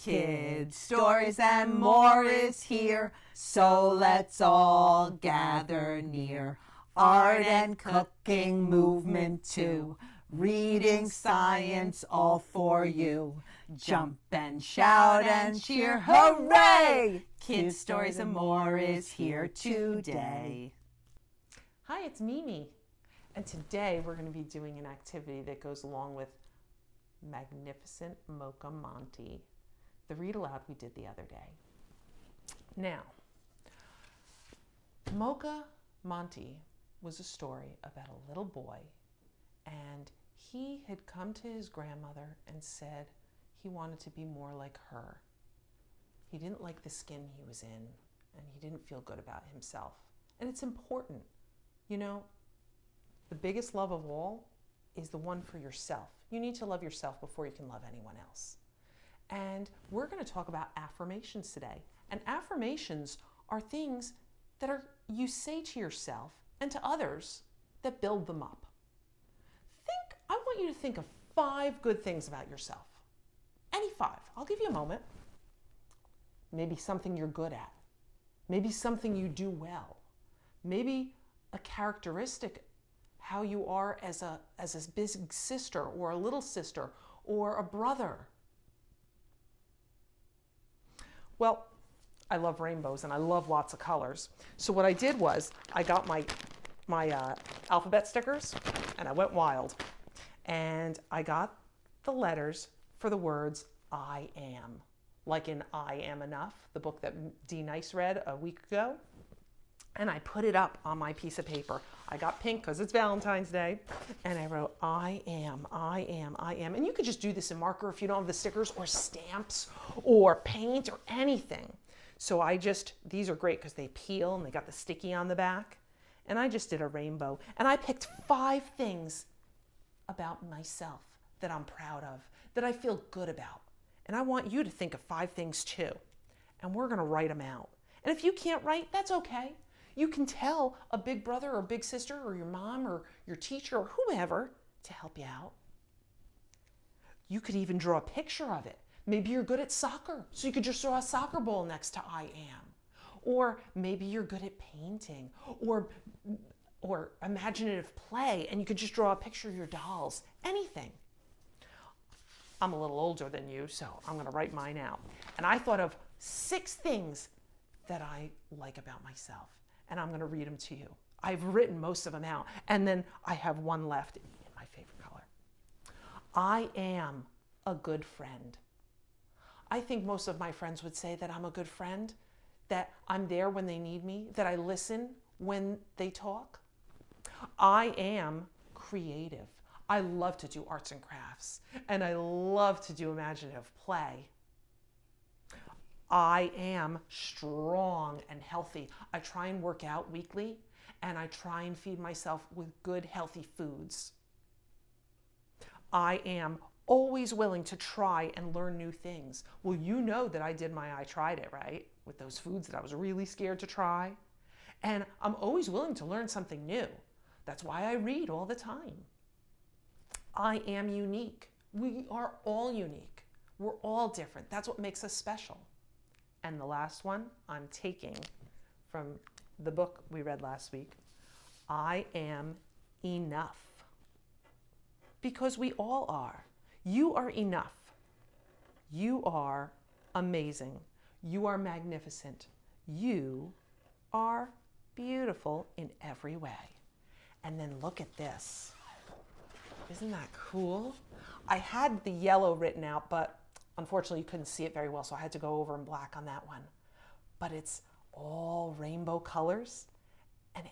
Kids, Stories, and More is here, so let's all gather near. Art and cooking, movement too, reading, science, all for you. Jump and shout and cheer, hooray! Kids, Stories, and More is here today. Hi, it's Mimi, and today we're going to be doing an activity that goes along with Magnificent Mocha Monty, the read aloud we did the other day. Now, Mocha Monty was a story about a little boy, and he had come to his grandmother and said he wanted to be more like her. He didn't like the skin he was in, and he didn't feel good about himself. And it's important. You know, the biggest love of all is the one for yourself. You need to love yourself before you can love anyone else. And we're going to talk about affirmations today. And affirmations are things that you say to yourself and to others that build them up. I want you to think of 5 good things about yourself. Any 5. I'll give you a moment. Maybe something you're good at. Maybe something you do well. Maybe a characteristic, how you are as a big sister or a little sister or a brother. Well, I love rainbows and I love lots of colors. So what I did was I got my alphabet stickers and I went wild. And I got the letters for the words I am. Like in I Am Enough, the book that D. Nice read a week ago. And I put it up on my piece of paper. I got pink because it's Valentine's Day. And I wrote, I am, I am, I am. And you could just do this in marker if you don't have the stickers or stamps or paint or anything. So these are great because they peel and they got the sticky on the back. And I just did a rainbow. And I picked 5 things about myself that I'm proud of, that I feel good about. And I want you to think of 5 things too. And we're going to write them out. And if you can't write, that's okay. You can tell a big brother or big sister or your mom or your teacher or whoever to help you out. You could even draw a picture of it. Maybe you're good at soccer, so you could just draw a soccer ball next to I am. Or maybe you're good at painting or imaginative play, and you could just draw a picture of your dolls. Anything. I'm a little older than you, so I'm going to write mine out. And I thought of 6 things that I like about myself. And I'm going to read them to you. I've written most of them out. And then I have one left in my favorite color. I am a good friend. I think most of my friends would say that I'm a good friend, that I'm there when they need me, that I listen when they talk. I am creative. I love to do arts and crafts, and I love to do imaginative play. I am strong and healthy. I try and work out weekly, and I try and feed myself with good, healthy foods. I am always willing to try and learn new things. Well, you know that I did I tried it, right? With those foods that I was really scared to try. And I'm always willing to learn something new. That's why I read all the time. I am unique. We are all unique. We're all different. That's what makes us special. And the last one I'm taking from the book we read last week. I am enough. Because we all are. You are enough. You are amazing. You are magnificent. You are beautiful in every way. And then look at this. Isn't that cool? I had the yellow written out, but unfortunately, you couldn't see it very well, so I had to go over in black on that one. But it's all rainbow colors. And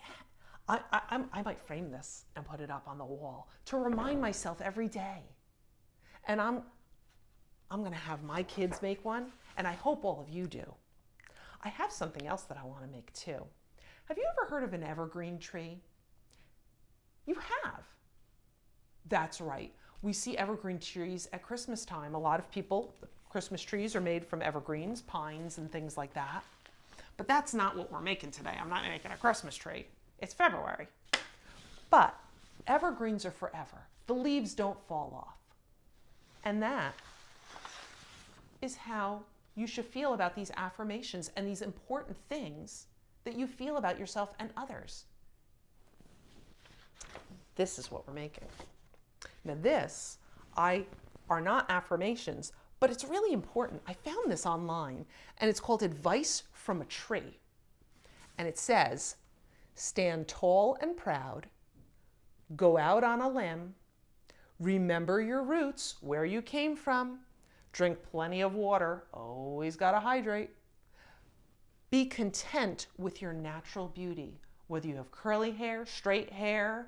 I might frame this and put it up on the wall to remind myself every day. And I'm going to have my kids make one, and I hope all of you do. I have something else that I want to make too. Have you ever heard of an evergreen tree? You have. That's right. We see evergreen trees at Christmas time. A lot of Christmas trees are made from evergreens, pines, and things like that. But that's not what we're making today. I'm not making a Christmas tree. It's February. But evergreens are forever. The leaves don't fall off. And that is how you should feel about these affirmations and these important things that you feel about yourself and others. This is what we're making. Now this, are not affirmations, but it's really important. I found this online, and it's called Advice from a Tree. And it says, stand tall and proud, go out on a limb, remember your roots, where you came from, drink plenty of water, always gotta hydrate. Be content with your natural beauty, whether you have curly hair, straight hair,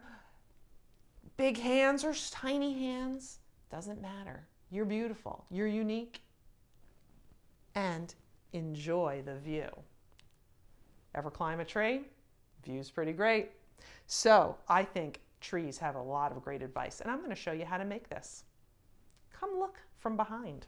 big hands or tiny hands, doesn't matter. You're beautiful, you're unique, and enjoy the view. Ever climb a tree? View's pretty great. So I think trees have a lot of great advice, and I'm going to show you how to make this. Come look from behind.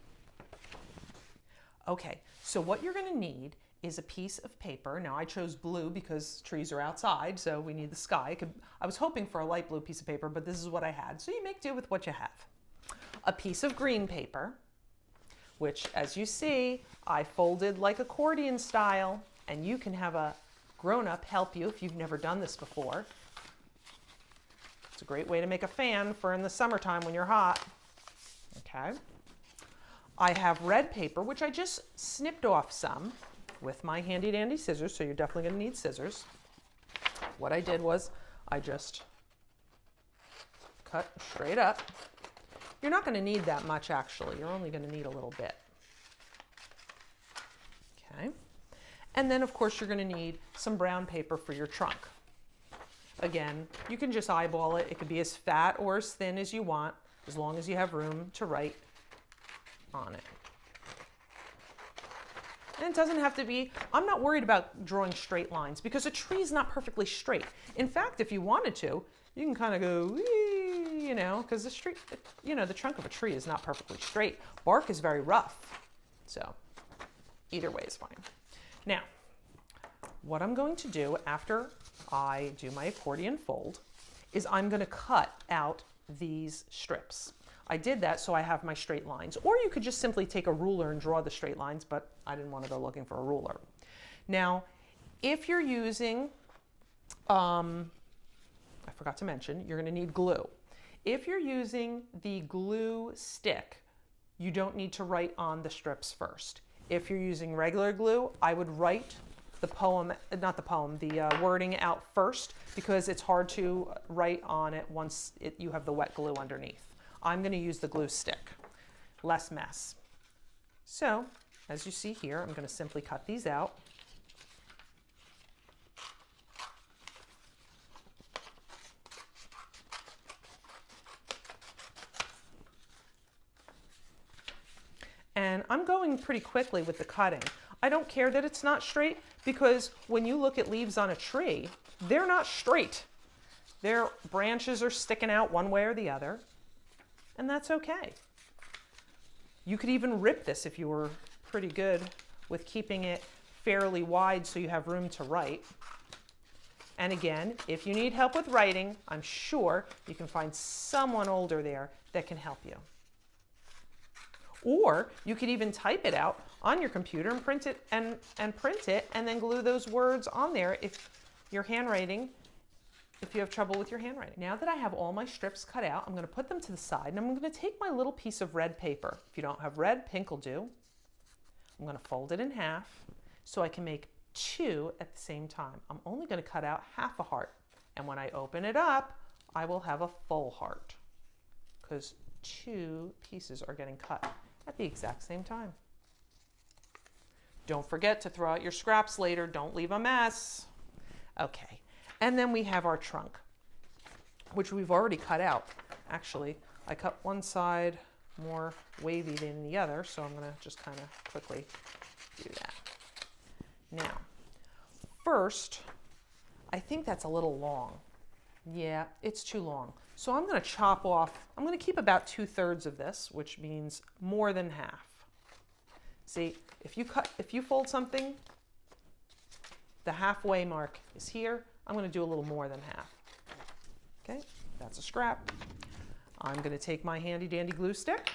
Okay, so what you're going to need is a piece of paper. Now I chose blue because trees are outside, so we need the sky. I was hoping for a light blue piece of paper, but this is what I had. So you make do with what you have. A piece of green paper, which, as you see, I folded like accordion style, and you can have a grown-up help you if you've never done this before. It's a great way to make a fan for in the summertime when you're hot. Okay. I have red paper, which I just snipped off some with my handy dandy scissors, so you're definitely going to need scissors. What I did was I just cut straight up. You're not going to need that much, actually. You're only going to need a little bit. Okay. And then, of course, you're going to need some brown paper for your trunk. Again, you can just eyeball it. It could be as fat or as thin as you want, as long as you have room to write on it. And it doesn't have to be, I'm not worried about drawing straight lines because a tree is not perfectly straight. In fact, if you wanted to, you can kind of go, wee, you know, because the trunk of a tree is not perfectly straight. Bark is very rough. So either way is fine. Now, what I'm going to do after I do my accordion fold is I'm going to cut out these strips. I did that so I have my straight lines, or you could just simply take a ruler and draw the straight lines, but I didn't want to go looking for a ruler. Now, if you're using, I forgot to mention, you're going to need glue. If you're using the glue stick, you don't need to write on the strips first. If you're using regular glue, I would write the wording out first because it's hard to write on it once you have the wet glue underneath. I'm going to use the glue stick. Less mess. So, as you see here, I'm going to simply cut these out. And I'm going pretty quickly with the cutting. I don't care that it's not straight because when you look at leaves on a tree, they're not straight. Their branches are sticking out one way or the other, and that's okay. You could even rip this if you were pretty good with keeping it fairly wide so you have room to write. And again, if you need help with writing, I'm sure you can find someone older there that can help you. Or you could even type it out on your computer and print it and then glue those words on there if you have trouble with your handwriting. Now that I have all my strips cut out, I'm going to put them to the side and I'm going to take my little piece of red paper. If you don't have red, pink will do. I'm going to fold it in half so I can make two at the same time. I'm only going to cut out half a heart. And when I open it up, I will have a full heart because two pieces are getting cut at the exact same time. Don't forget to throw out your scraps later. Don't leave a mess. Okay, and then we have our trunk, which we've already cut out. Actually, I cut one side more wavy than the other, so I'm going to just kind of quickly do that. Now, first, I think that's a little long. Yeah, it's too long. So I'm going to chop off, I'm going to keep about 2/3 of this, which means more than half. See, if you fold something, the halfway mark is here. I'm going to do a little more than half. Okay, that's a scrap. I'm going to take my handy dandy glue stick.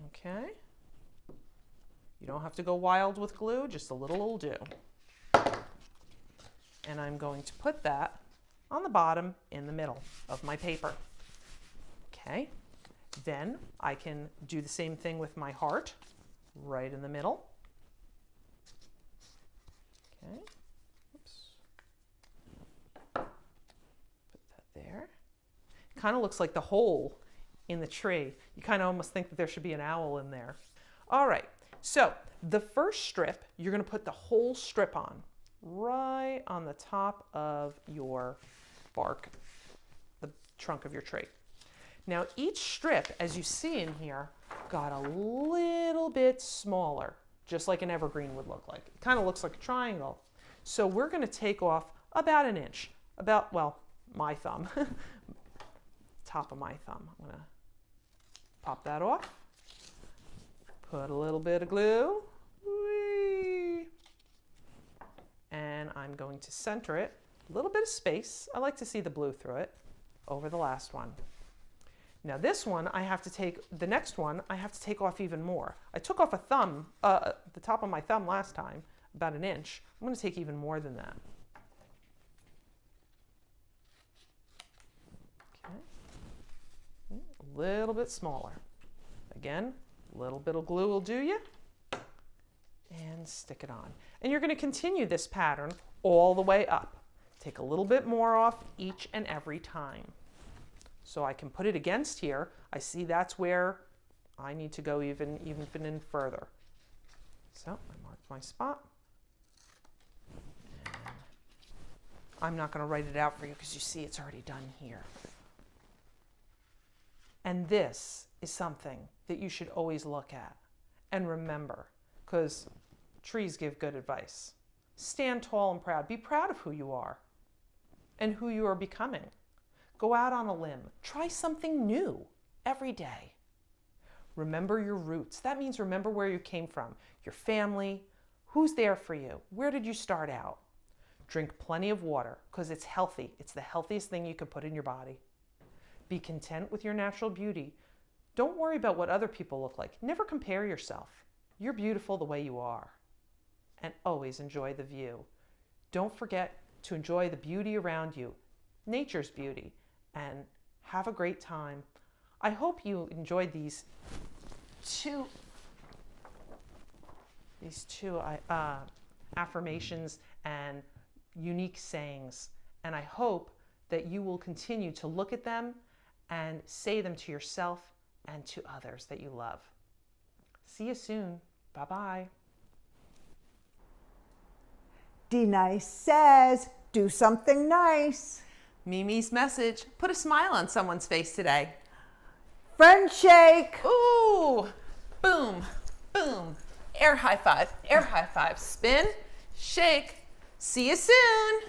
Okay, You don't have to go wild with glue, just a little will do. And I'm going to put that on the bottom in the middle of my paper. Okay, then I can do the same thing with my heart right in the middle. Okay, oops. Put that there. Kind of looks like the hole in the tree. You kind of almost think that there should be an owl in there. All right, so the first strip, you're going to put the whole strip on, right on the top of your bark, the trunk of your tree. Now each strip, as you see in here, got a little bit smaller, just like an evergreen would look like. It kind of looks like a triangle. So we're going to take off about an inch, about, well, my thumb, top of my thumb. I'm going to pop that off, put a little bit of glue, whee, and I'm going to center it, a little bit of space. I like to see the blue through it, over the last one. Now this one, I have to take, the next one, I have to take off even more. I took off a thumb, the top of my thumb last time, about an inch. I'm going to take even more than that. Okay. A little bit smaller. Again, a little bit of glue will do you. And stick it on. And you're going to continue this pattern all the way up. Take a little bit more off each and every time. So I can put it against here. I see that's where I need to go even in further. So I marked my spot. I'm not going to write it out for you because you see it's already done here. And this is something that you should always look at and remember, because trees give good advice. Stand tall and proud. Be proud of who you are and who you are becoming. Go out on a limb. Try something new every day. Remember your roots. That means remember where you came from, your family, who's there for you, where did you start out. Drink plenty of water because it's healthy. It's the healthiest thing you can put in your body. Be content with your natural beauty. Don't worry about what other people look like. Never compare yourself. You're beautiful the way you are. And always enjoy the view. Don't forget to enjoy the beauty around you, nature's beauty, and have a great time. I hope you enjoyed these two affirmations and unique sayings, and I hope that you will continue to look at them and say them to yourself and to others that you love. See you soon. Bye-bye. D Nice says, do something nice. Mimi's message, put a smile on someone's face today. Friend shake. Ooh, boom, boom. Air high five, spin, shake. See you soon.